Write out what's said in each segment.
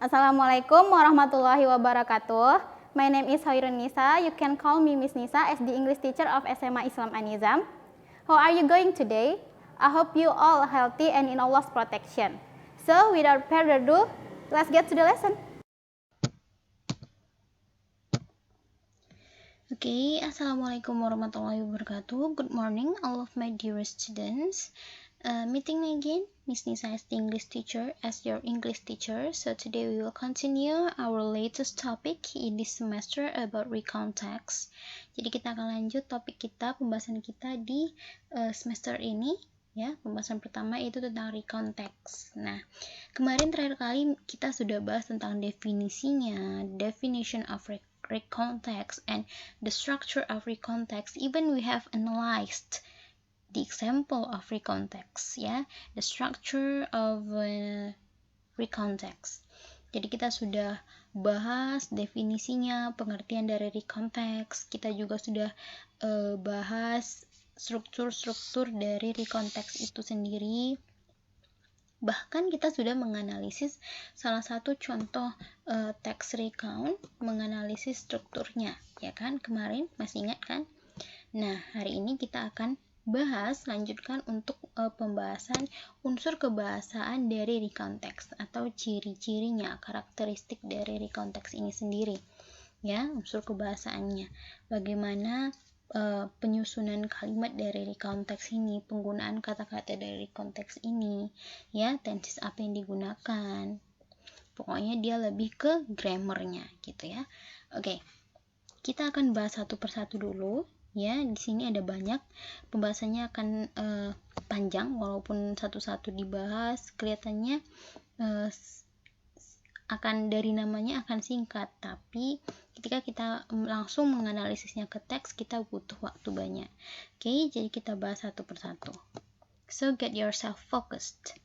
Assalamualaikum warahmatullahi wabarakatuh. My name is Hoirun Nisa. You can call me Miss Nisa as the English teacher of SMA Islam An-Nizam. How are you going today? I hope you all healthy and in Allah's protection. So without further ado, let's get to the lesson. Okay, Assalamualaikum warahmatullahi wabarakatuh. Good morning, all of my dearest students. Meeting again, Miss Nisa as the English teacher, as your English teacher. So today we will continue our latest topic in this semester about recount text. Jadi kita akan lanjut topik kita, pembahasan kita di semester ini. Ya, pembahasan pertama itu tentang recount text. Nah, kemarin terakhir kali kita sudah bahas tentang definisinya, definition of recount text, and the structure of recount text. Even we have analyzed the example of recount text, ya, the structure of recount text. Jadi kita sudah bahas definisinya, pengertian dari recount text. Kita juga sudah bahas struktur-struktur dari recount text itu sendiri. Bahkan kita sudah menganalisis salah satu contoh text recount, menganalisis strukturnya, ya kan? Kemarin masih ingat kan? Nah, hari ini kita akan lanjutkan untuk pembahasan unsur kebahasaan dari recount text atau ciri-cirinya, karakteristik dari recount text ini sendiri. Ya, unsur kebahasaannya. Bagaimana penyusunan kalimat dari recount text ini, penggunaan kata-kata dari recount text ini, ya, tenses apa yang digunakan. Pokoknya dia lebih ke grammarnya gitu ya. Oke. Kita akan bahas satu persatu dulu. Ya, di sini ada banyak, pembahasannya akan panjang, walaupun satu-satu dibahas kelihatannya akan dari namanya akan singkat, tapi ketika kita langsung menganalisisnya ke teks, kita butuh waktu banyak. Oke, jadi kita bahas satu persatu. So get yourself focused.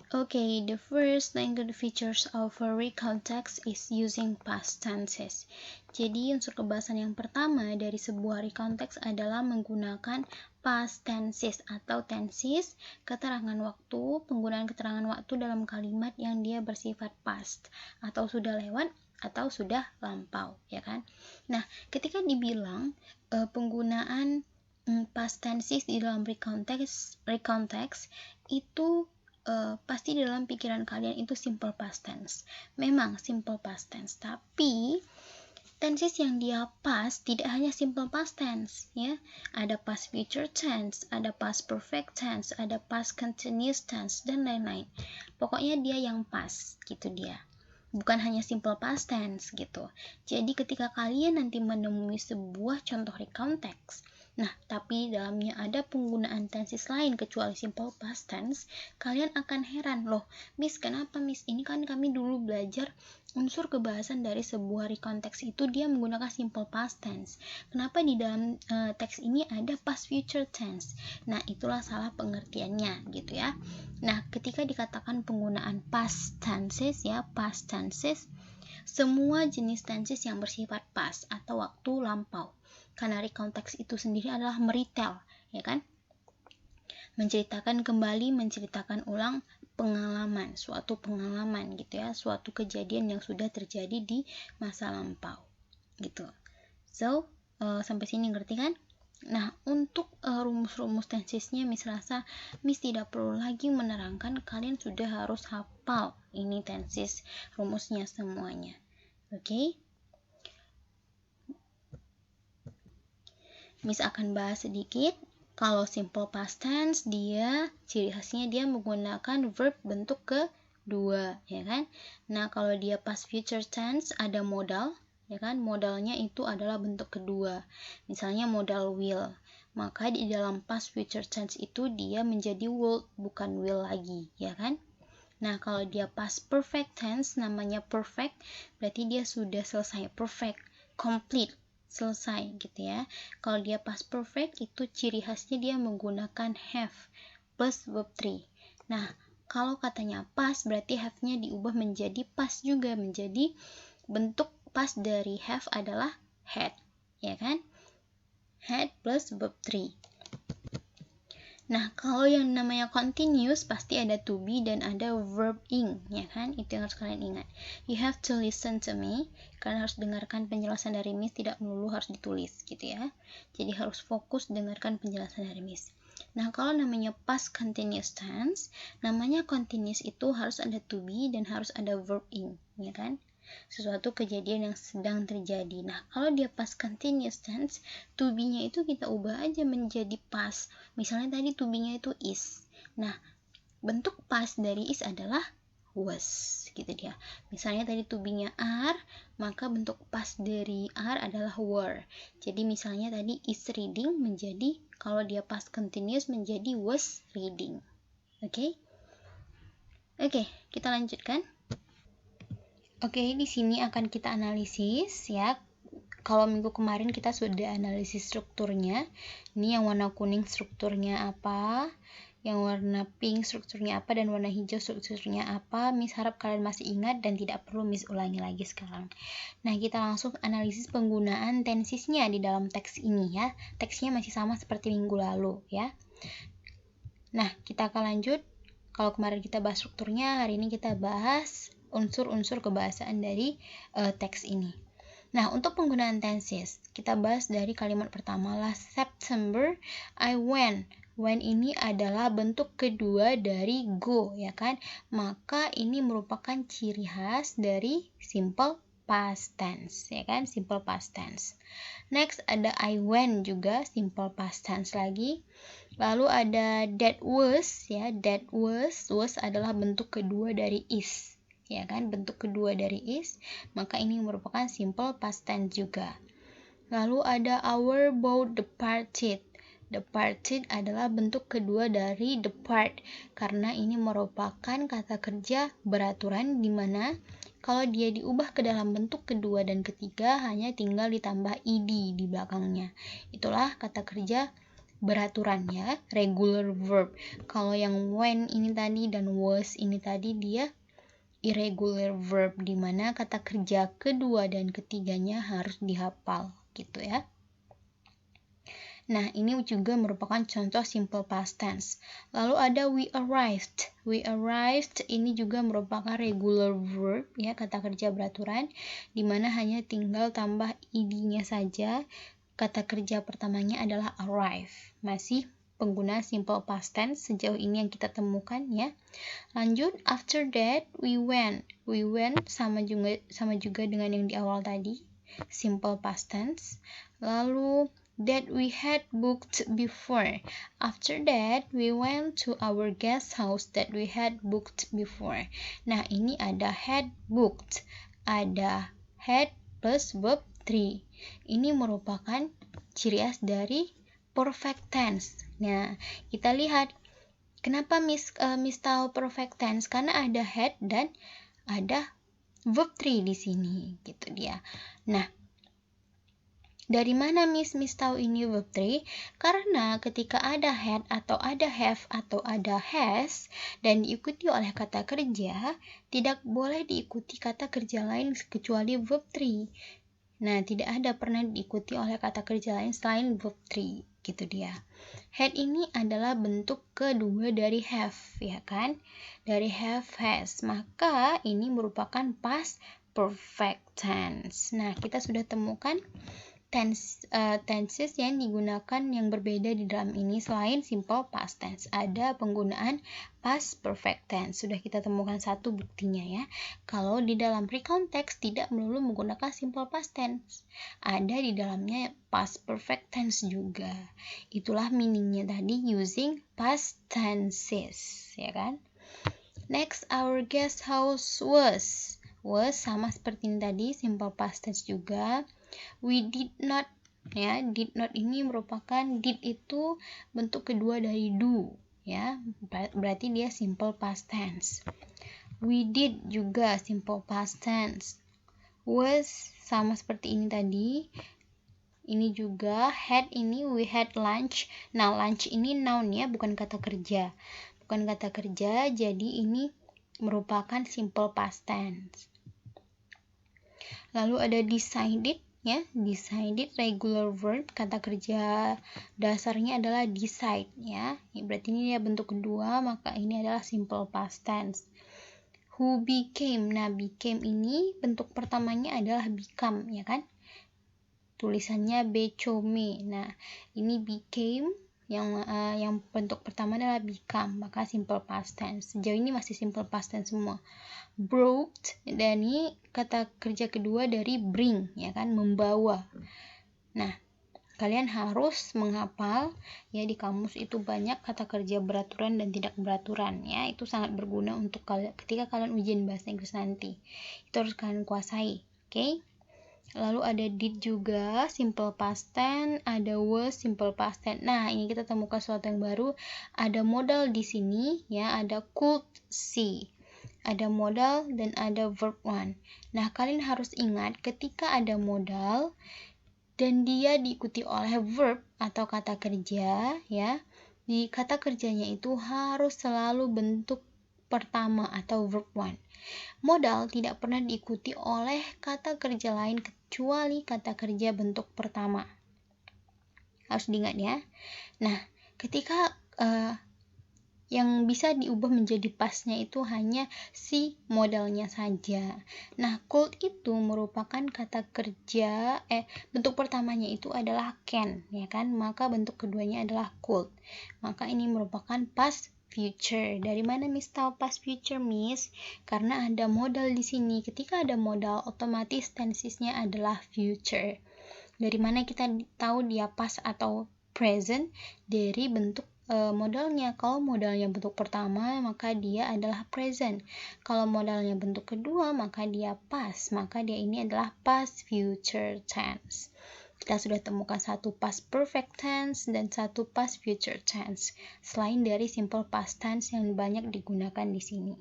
Okay, the first language features of a recount text is using past tenses. Jadi unsur kebahasan yang pertama dari sebuah recount text adalah menggunakan past tenses atau tenses, keterangan waktu, penggunaan keterangan waktu dalam kalimat yang dia bersifat past atau sudah lewat atau sudah lampau, ya kan? Nah, ketika dibilang penggunaan past tenses di dalam recount text itu pasti dalam pikiran kalian itu simple past tense. Memang simple past tense, tapi tenses yang dia past tidak hanya simple past tense, ya. Ada past future tense, ada past perfect tense, ada past continuous tense, dan lain-lain. Pokoknya dia yang past gitu dia. Bukan hanya simple past tense gitu. Jadi ketika kalian nanti menemui sebuah contoh recount text, nah, tapi dalamnya ada penggunaan tenses lain kecuali simple past tense, kalian akan heran, loh, Miss, kenapa Miss? Ini kan kami dulu belajar unsur kebahasan dari sebuah recount text itu dia menggunakan simple past tense. Kenapa di dalam teks ini ada past future tense? Nah, itulah salah pengertiannya gitu ya. Nah, ketika dikatakan penggunaan past tenses ya, past tenses, semua jenis tenses yang bersifat past atau waktu lampau. Karena recount text itu sendiri adalah meretell, ya kan? Menceritakan kembali, menceritakan ulang pengalaman, suatu pengalaman gitu ya, suatu kejadian yang sudah terjadi di masa lampau gitu. So, sampai sini ngerti kan? Nah, untuk rumus-rumus tensesnya Miss rasa Miss tidak perlu lagi menerangkan, kalian sudah harus hafal ini tenses, rumusnya semuanya. Oke? Miss akan bahas sedikit. Kalau simple past tense, dia ciri khasnya dia menggunakan verb bentuk kedua, ya kan? Nah, kalau dia past future tense ada modal, ya kan? Modalnya itu adalah bentuk kedua. Misalnya modal will. Maka di dalam past future tense itu dia menjadi would, bukan will lagi, ya kan? Nah, kalau dia past perfect tense, namanya perfect, berarti dia sudah selesai, perfect, complete, selesai gitu ya. Kalau dia past perfect itu ciri khasnya dia menggunakan have plus verb 3. Nah, kalau katanya past berarti have-nya diubah menjadi past juga, menjadi bentuk past dari have adalah had, ya kan? Had plus verb 3. Nah, kalau yang namanya continuous pasti ada to be dan ada verb ing, ya kan? Itu yang harus kalian ingat. You have to listen to me. Kalian harus dengarkan penjelasan dari Miss, tidak melulu harus ditulis gitu ya. Jadi harus fokus dengarkan penjelasan dari Miss. Nah, kalau namanya past continuous tense, namanya continuous itu harus ada to be dan harus ada verb ing, ya kan? Sesuatu kejadian yang sedang terjadi. Nah, kalau dia past continuous tense, to be-nya itu kita ubah aja menjadi past. Misalnya tadi to be-nya itu is. Nah, bentuk past dari is adalah was, gitu dia. Misalnya tadi to be-nya are, maka bentuk past dari are adalah were. Jadi misalnya tadi is reading menjadi, kalau dia past continuous menjadi was reading. Oke? Oke, kita lanjutkan. Oke, di sini akan kita analisis ya. Kalau minggu kemarin kita sudah analisis strukturnya. Ini yang warna kuning strukturnya apa, yang warna pink strukturnya apa, dan warna hijau strukturnya apa. Miss harap kalian masih ingat dan tidak perlu Miss ulangi lagi sekarang. Nah, kita langsung analisis penggunaan tensesnya di dalam teks ini ya. Teksnya masih sama seperti minggu lalu ya. Nah, kita akan lanjut. Kalau kemarin kita bahas strukturnya, hari ini kita bahas unsur-unsur kebahasaan dari teks ini. Nah, untuk penggunaan tenses, kita bahas dari kalimat pertama. Last September, I went. When ini adalah bentuk kedua dari go, ya kan? Maka ini merupakan ciri khas dari simple past tense, ya kan? Simple past tense. Next ada I went juga, simple past tense lagi. Lalu ada that was, ya. That was adalah bentuk kedua dari is. Ya kan, bentuk kedua dari is, maka ini merupakan simple past tense juga. Lalu ada our boat departed. Departed adalah bentuk kedua dari depart, karena ini merupakan kata kerja beraturan di mana kalau dia diubah ke dalam bentuk kedua dan ketiga hanya tinggal ditambah ed di belakangnya. Itulah kata kerja beraturan ya, regular verb. Kalau yang when ini tadi dan was ini tadi dia irregular verb, di mana kata kerja kedua dan ketiganya harus dihafal gitu ya. Nah, ini juga merupakan contoh simple past tense. Lalu ada we arrived. We arrived ini juga merupakan regular verb ya, kata kerja beraturan, di mana hanya tinggal tambah ed-nya saja. Kata kerja pertamanya adalah arrive. Masih pengguna simple past tense sejauh ini yang kita temukan ya. Lanjut, after that we went. We went sama juga dengan yang di awal tadi, simple past tense. Lalu that we had booked before. After that we went to our guest house that we had booked before. Nah, ini ada had booked, ada had plus verb 3. Ini merupakan ciri khas dari perfect tense. Nah, kita lihat kenapa Miss tahu perfect tense, karena ada had dan ada verb 3 di sini gitu dia. Nah, dari mana Miss tahu ini verb 3? Karena ketika ada had atau ada have atau ada has dan diikuti oleh kata kerja, tidak boleh diikuti kata kerja lain kecuali verb 3. Nah, tidak ada pernah diikuti oleh kata kerja lain selain verb 3, gitu dia. Had ini adalah bentuk kedua dari have, ya kan? Dari have, has. Maka ini merupakan past perfect tense. Nah, kita sudah temukan tenses yang digunakan yang berbeda di dalam ini selain simple past tense. Ada penggunaan past perfect tense. Sudah kita temukan satu buktinya ya. Kalau di dalam recount text tidak melulu menggunakan simple past tense. Ada di dalamnya past perfect tense juga. Itulah meaningnya tadi using past tenses, ya kan? Next, our guest house was. Was sama seperti ini tadi, simple past tense juga. We did not, ya, did not ini merupakan did itu bentuk kedua dari do, ya, berarti dia simple past tense. We did juga simple past tense. Was sama seperti ini tadi. Ini juga had ini we had lunch. Nah, lunch ini noun ya, bukan kata kerja. Bukan kata kerja, jadi ini merupakan simple past tense. Lalu ada decided. ya. Decided regular verb, kata kerja dasarnya adalah decide ya. Berarti ini dia bentuk kedua, maka ini adalah simple past tense. Who became, nah became ini bentuk pertamanya adalah become ya kan, tulisannya become. Nah ini became yang bentuk pertama adalah become, maka simple past tense. Sejauh ini masih simple past tense semua. Brought, dan ini kata kerja kedua dari bring ya kan, membawa. Nah kalian harus menghafal ya, di kamus itu banyak kata kerja beraturan dan tidak beraturan ya, itu sangat berguna untuk kalian ketika kalian ujian bahasa Inggris nanti, itu harus kalian kuasai. Oke? Lalu ada did juga, simple past tense, ada was, simple past tense. Nah, ini kita temukan sesuatu yang baru, ada modal di sini ya, ada could see. Ada modal dan ada verb one. Nah, kalian harus ingat ketika ada modal dan dia diikuti oleh verb atau kata kerja ya, di kata kerjanya itu harus selalu bentuk pertama atau verb one. Modal tidak pernah diikuti oleh kata kerja lain kecuali kata kerja bentuk pertama. Harus diingat ya. Nah, ketika yang bisa diubah menjadi pasnya itu hanya si modalnya saja. Nah, could itu merupakan kata kerja, bentuk pertamanya itu adalah can, ya kan? Maka bentuk keduanya adalah could. Maka ini merupakan past future. Dari mana Miss tahu past future, Miss? Karena ada modal di sini. Ketika ada modal, otomatis tensesnya adalah future. Dari mana kita tahu dia past atau present? Dari bentuk modalnya. Kalau modalnya bentuk pertama, maka dia adalah present. Kalau modalnya bentuk kedua, maka dia past. Maka dia ini adalah past future tense. Kita sudah temukan satu past perfect tense dan satu past future tense, selain dari simple past tense yang banyak digunakan di sini.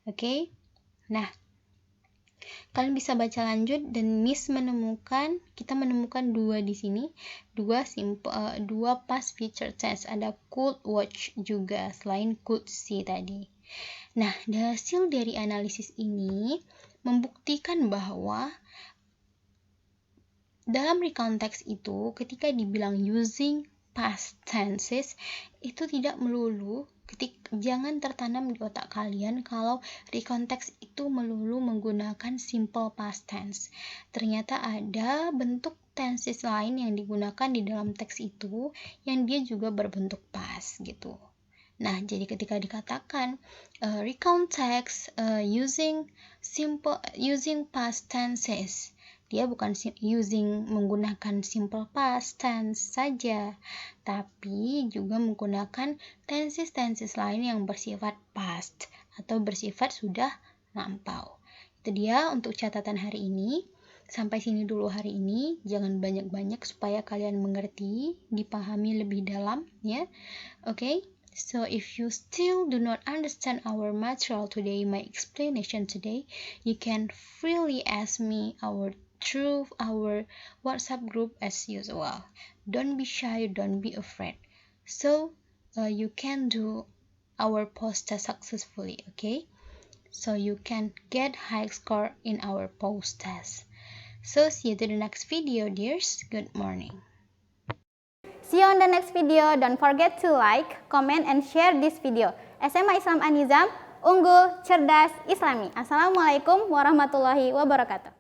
Oke? Nah, kalian bisa baca lanjut dan Miss kita menemukan dua di sini, dua past future tense. Ada could watch juga selain could see tadi. Nah, hasil dari analisis ini membuktikan bahwa dalam recount text itu ketika dibilang using past tenses itu tidak melulu, jangan tertanam di otak kalian kalau recount text itu melulu menggunakan simple past tense. Ternyata ada bentuk tenses lain yang digunakan di dalam teks itu yang dia juga berbentuk past gitu. Nah, jadi ketika dikatakan recount text using past tenses, dia bukan menggunakan simple past tense saja, tapi juga menggunakan tenses lain yang bersifat past atau bersifat sudah lampau. Itu dia untuk catatan hari ini. Sampai sini dulu hari ini. Jangan banyak-banyak supaya kalian mengerti, dipahami lebih dalam ya. Oke? So if you still do not understand our material today, my explanation today, you can freely ask me through our WhatsApp group as usual. Don't be shy, don't be afraid. So you can do our post test successfully, okay? So you can get high score in our post test. So see you to the next video, dears. Good morning. See you on the next video. Don't forget to like, comment, and share this video. SMA Islam An-Nizam, unggul, cerdas, islami. Assalamualaikum warahmatullahi wabarakatuh.